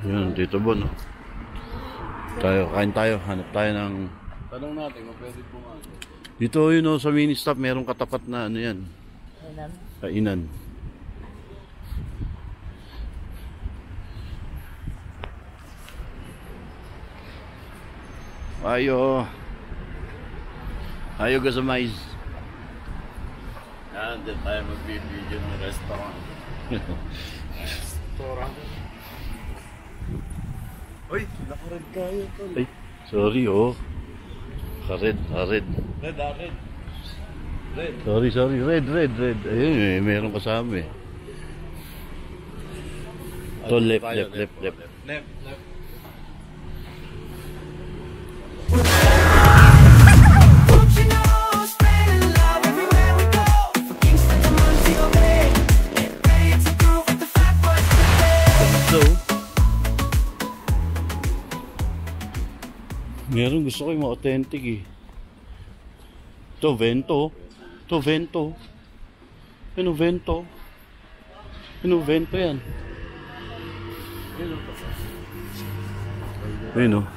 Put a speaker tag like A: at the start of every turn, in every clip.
A: Yun, Tito Bon. Tayo, kain tayo. Hanap tayo ng...
B: Tanong natin kung pwede pumasok.
A: Dito yun sa mini stop, merong katapat na ano yan.
C: Kainan?
A: Kainan. Ayo guys. Yan, din tayo magbibideo ng restaurant.
B: Restaurant. Uy, naka-red kayo to.
A: Ay, sorry Red.
B: Red.
A: Sorry. Red. Ayun, meron kasama eh. To left.
B: Left.
A: Meron gusto ko yung authentic eh. Ito, Vento. Ano, Vento yan. Ayun o.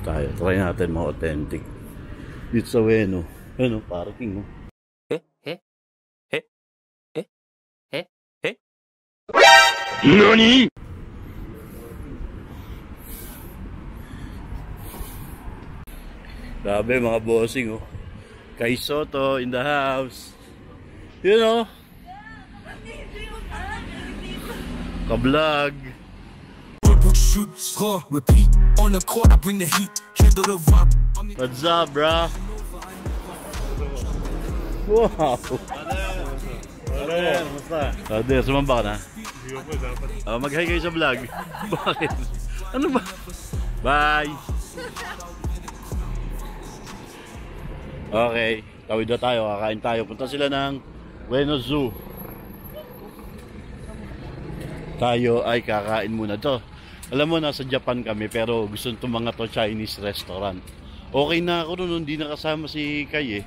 A: Tayo, try natin mga authentic. Dito sa Weno. Ayun o, parking o. NANI?! Grabe mga bossing oh. Kay Soto in the house. You know. Ka-vlog. What's up, bro? Wow. Musta? Sumamba ka na? Mag-hi kayo sa vlog. Bakit? Ano ba? Bye. Okay, tawid na tayo, kakain tayo. Punta sila ng Ueno Zoo. Tayo ay kakain muna to. Alam mo, nasa Japan kami pero gusto nito mga to Chinese restaurant. Okay na ako noon, hindi nakasama si Kai eh.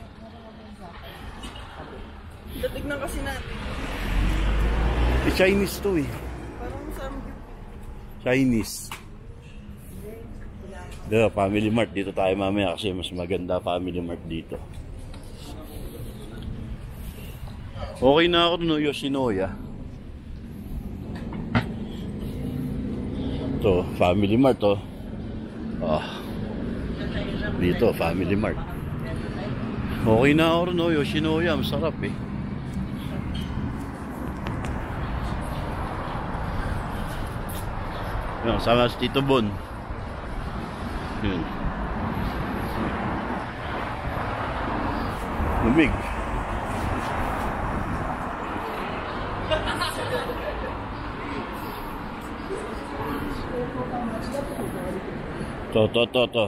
C: Tignan kasi natin.
A: Chinese to eh.
C: Parang masama.
A: Chinese. Dito, Family Mart. Dito tayo mamaya kasi mas maganda Family Mart dito. Okay na ako no, Yoshinoya. Ito, Family Mart to. Dito, Family Mart. Okay na ako no, Yoshinoya. Masarap eh. Yan, sama si Tito Bon. Yun. Lumig. To.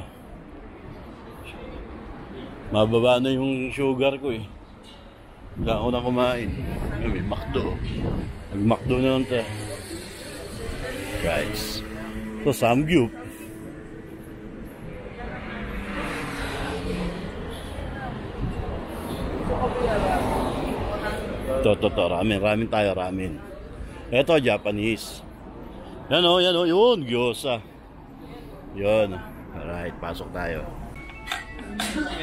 A: Mababa na yung sugar ko eh. Wala ako na kumain. May McDo. Nag-McDo na lang tayo. Guys. So, Samgyup. To, ramen tayo. Ito, Japanese. Yan o, yun, gyoza. Yun. Alright, pasok tayo.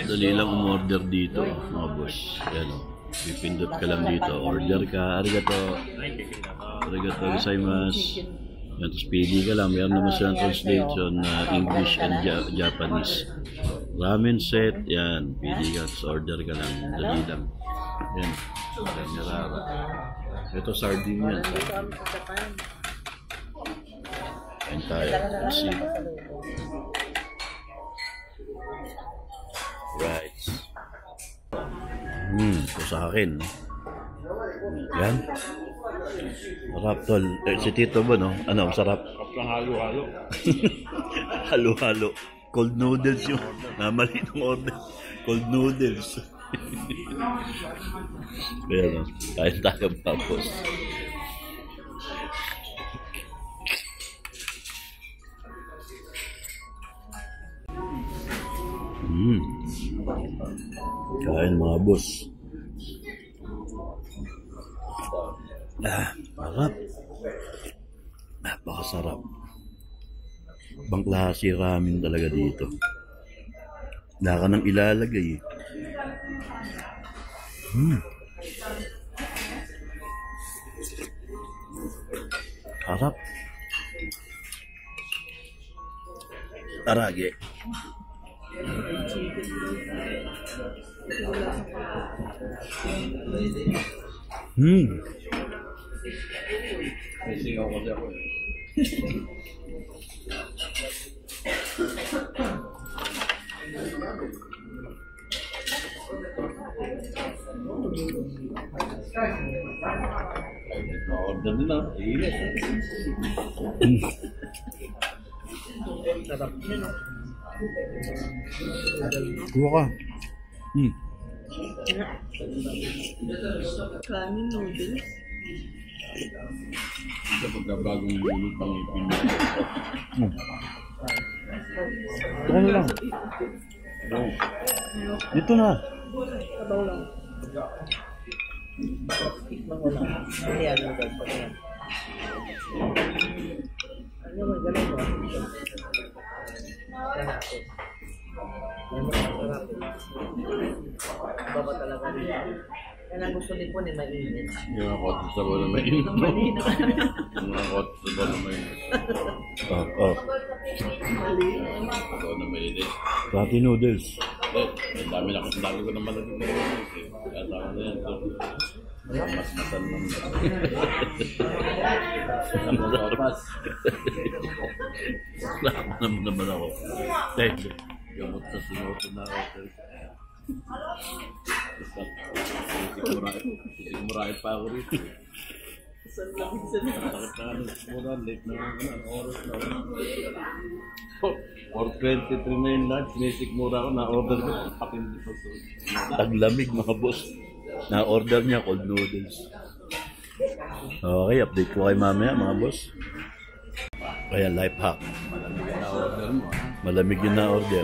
A: Dali lang umorder dito, mga boss. Yan o, pipindot ka lang dito. Order ka, arigato gozaimasu. Yan, tapos pili ka lang. Mayroon naman silang translation na English and Japanese. Ramen set, yan, pili ka, tapos order ka lang. Dali lang. Yan. Ito sardine yan. Kain tayo. Let's see. Right. Ito sa akin. Yan. Sarap tol. Si Tito ba no? Ano? Sarap.
B: Halo-halo.
A: Halo-halo. Cold noodles yung namali ng order. Cold noodles. Ayan o, kain tayo tapos. Kain mga boss. Harap. Masarap. Ibang klase ramen talaga dito. Wala ka nang ilalagay eh. Harap. Tarage.
B: May singaw kasi ako eh. Na-order nila. Iinit.
A: Kuha ka.
C: Ramen noodles.
B: Sa pagkabagong lulot pang ipin.
A: Ito na lang. Dito na.
C: Sabaw lang. Tikman ko lang. Ano yan? Noodles pa yan. Ano mo, ganun ko. Ano mo, sarap. Baba talaga rin. Yan ang gusto ni po ni mainit.
B: Yung ako sa bawal na mainit.
C: Mainit.
B: Yung ako sa bawal na mainit.
A: Oh.
B: Sa bawal na mainit.
A: Ramen noodles.
B: Ang dami ko naman nag-noodles eh. Kaya tama na yan. Mas masan lang. Ang masopas.
A: Naman ako.
B: Gamot sa sinuto na ako. Sisimurahin pa ako rito.
C: Saan lang minsan na.
B: Takot na ano, mura, late na ang oras na. 4:23 na yung lunch, sinisikmura ako, na-order ko, patindi pa sa.
A: Taglamig mga boss. Na-order niya cold noodles. Okay, update ko kay mamaya mga boss. Kaya life hack.
B: Na-order mo, ha?
A: Malamig yung na-order.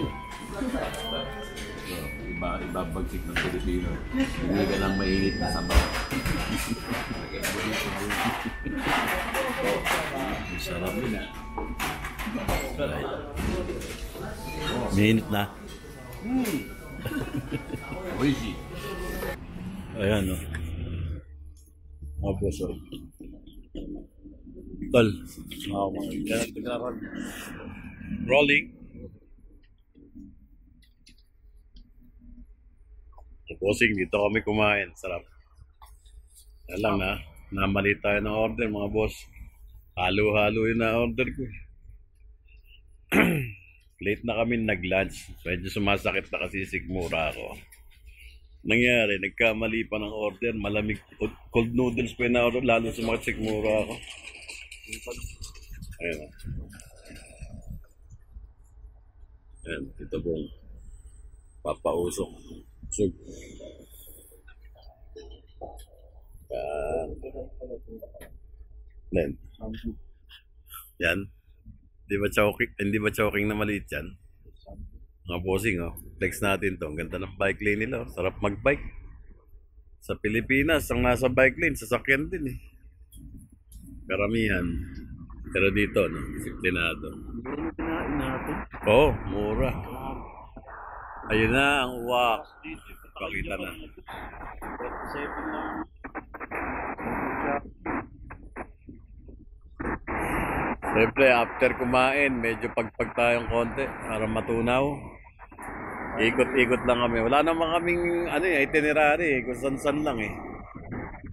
B: Ibabagsik ng Pilipino. Hindi ka lang mainit na sabaw.
A: Sarap din ah. Minit na.
B: Oishi.
A: Ayan o. Mga boss o. Tol. Rolling. Bossing, dito kami kumain. Sarap. Yan lang na. Namali tayo ng order mga boss. Halo-halo yung na-order ko. Late na kami nag-lunch. Medyo sumasakit na kasi sigmura ako. Nangyari, nagkamali pa ng order. Malamig, cold noodles pa yung na-order. Lalo sumakit sigmura ako. Ayan o. Ayan, ito pong papausok. Sug. Yan. Yan. Hindi ba choking na maliit yan? Mga bossing, oh. Flex natin to. Ang ganda ng bike lane nila, oh. Sarap mag-bike. Sa Pilipinas, ang nasa bike lane, sasakyan din eh. Karamihan. Pero dito, no? Disiplinado. Oo, mura. Ayun na, ang wax. Pakita na. Siyempre, after kumain, medyo pagpag tayong konti para matunaw. Ikot-ikot lang kami. Wala naman kaming itinerary kung san-san lang eh.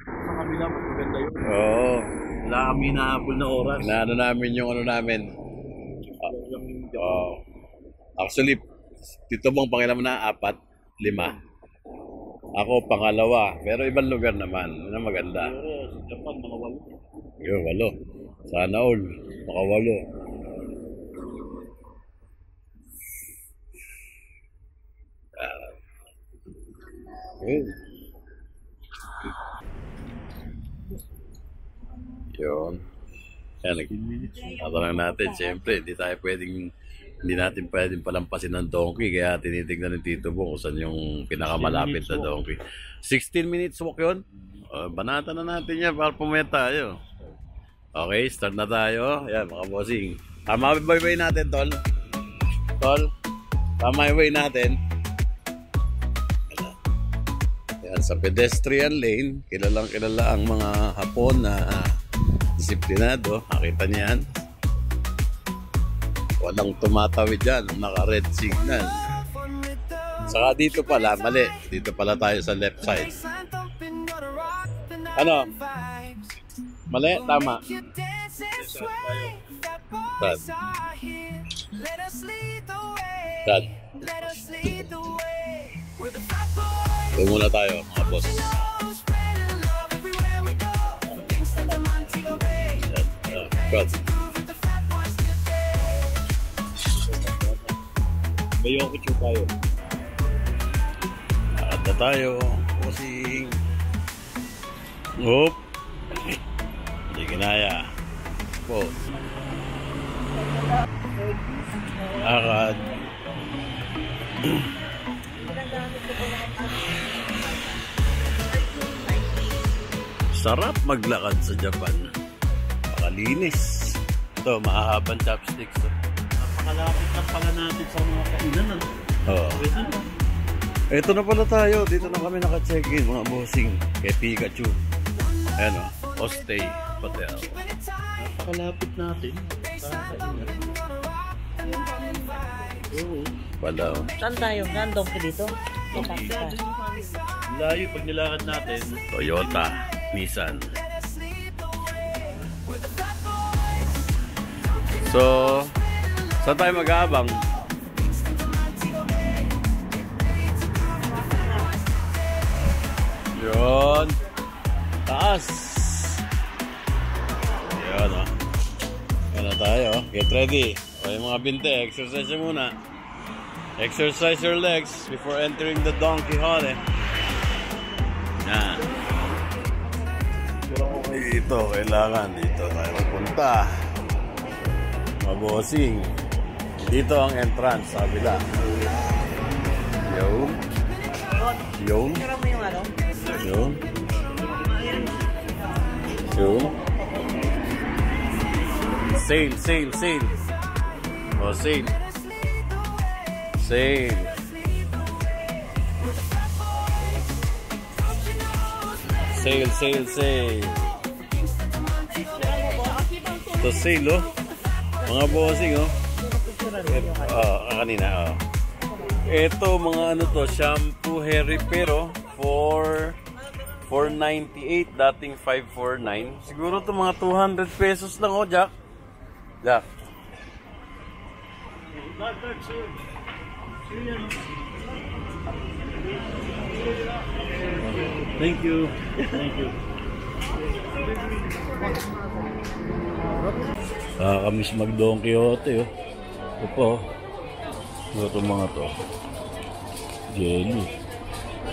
B: Sa kabila, maganda yun.
A: Oo.
B: Wala kami nahabol na oras.
A: Inaano namin yung namin. Actually, dito bang pangilan na 4, 5. Ako pangalawa, pero ibang lugar naman. Yun ang maganda.
B: Pero sa Japan, mga 8.
A: Yun, 8. Sana all. Maka 8. Yun. Yan, nagtatanong natin, siyempre, hindi natin pwedeng palampasin ng donkey, kaya tinitignan ng Tito Bong kung saan yung pinakamalapit na donkey. 16 minutes walk yun? Banata na natin yan para pumaya tayo. Okay, start na tayo. Ayan, mga bossing. Tama ba yung way natin, tol? Tol? Tama yung way natin. Ayan, sa pedestrian lane, kilalang kilala ang mga Hapon na disiplinado. Makita niyan. Walang tumatawid dyan. Naka-red signal. Saka dito pala, mali. Dito pala tayo sa left side. Ano? Mali? Tama. Brad. Brad. Doon muna tayo, mga boss. Brad. Bayo ko siya tayo. Lakad na tayo. Bossing. Oop. Hindi kinaya. Po. Lakad. Sarap maglakad sa Japan. Makalinis. Ito, mahahabang chopsticks. Napakalapit na pala natin sa mga kainan. Oo. Ito na pala tayo. Dito na kami naka-check-in, mga bossing. Kay Pikachu. Ayan o. Ostay Hotel. Napakalapit natin. Oo. Wala o.
C: Saan tayo? Nandong ka dito?
A: Layo pag nilakad natin. Toyota, Nissan. So, saan tayo mag-aabang? Yun. Taas. Yun o. Yan na tayo. Get ready. O yung mga binte, exercise muna. Exercise your legs before entering the Don Quixote. Yan. Dito, kailangan. Dito tayo magpunta. Mabossing. Dito ang entrance sa kabila. Yun. Yun. Yun. Yun. Sail, sail, sail. O, sail. Sail. Sail, sail, sail. Ito sail, oh. Mga bossing, oh. Kanina, oh. Ito, mga ano to, shampoo hair repair, for 498, dating 549. Siguro to mga 200 pesos lang, oh, Jack. Jack. Thank you. Thank you. Kamiss mag-Don Quixote, oh. Ito po. Ito mga to. Jelly.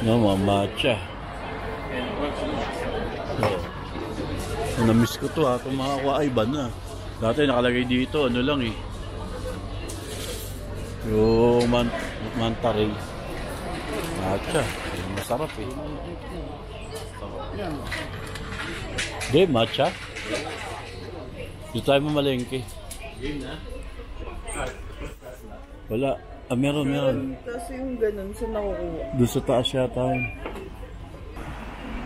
A: No, mga matcha. Oh. Na-miss ko to, ha. Itong mga Aquaiban na. Dati nakalagay dito, ano lang eh. Yung manta rin. Matcha. Masarap eh. Hindi, matcha. Dito tayo mamalengke. Wala. Meron.
C: Kasi yung ganun, saan nakukuha?
A: Doon sa taas yata yun.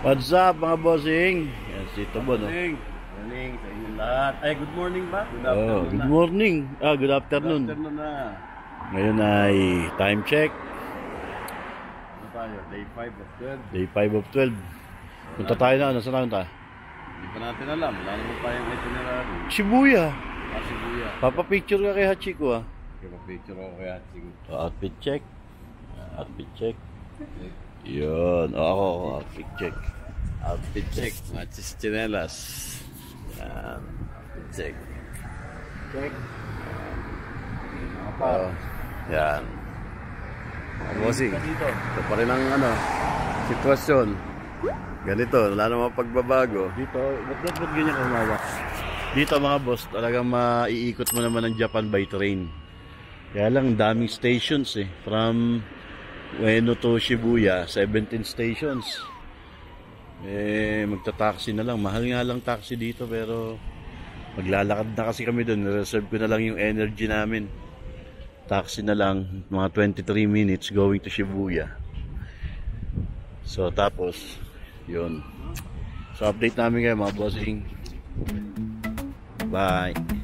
A: What's up mga bossing? Yan si Tobo, no?
B: Morning sa inyo lahat. Ay, good morning ba? Good
A: afternoon. Oh, good morning. Good afternoon.
B: Good afternoon na.
A: Ngayon ay time check.
B: Ano tayo? Day 5 of 12.
A: Day 5 of 12. Punta tayo na. Nasaan tayo tayo?
B: Hindi pa natin alam. Wala naman tayong itinerary.
A: Shibuya.
B: Shibuya.
A: Papapicture ka kay Hachiko, ah.
B: Papapicture ako kay Hachiko.
A: Outfit check. Outfit check. Yun. Ako. Outfit check. Outfit check. Matches chinelas. Yan. Outfit check.
B: Check.
A: Yan. Bossing. Ito pa rin ang sitwasyon. Ganito. Wala namang pagbabago. Dito. Ba't ganyan ka humawak? Dito mga boss, talagang maiikot mo naman ang Japan by train. Kaya lang daming stations eh. From Ueno to Shibuya, 17 stations. Magta-taxi na lang. Mahal nga lang taxi dito pero Maglalakad na kasi kami doon. Reserve ko na lang yung energy namin. Taxi na lang, mga 23 minutes going to Shibuya. So tapos yun. So update namin kayo mga bossing. Bye.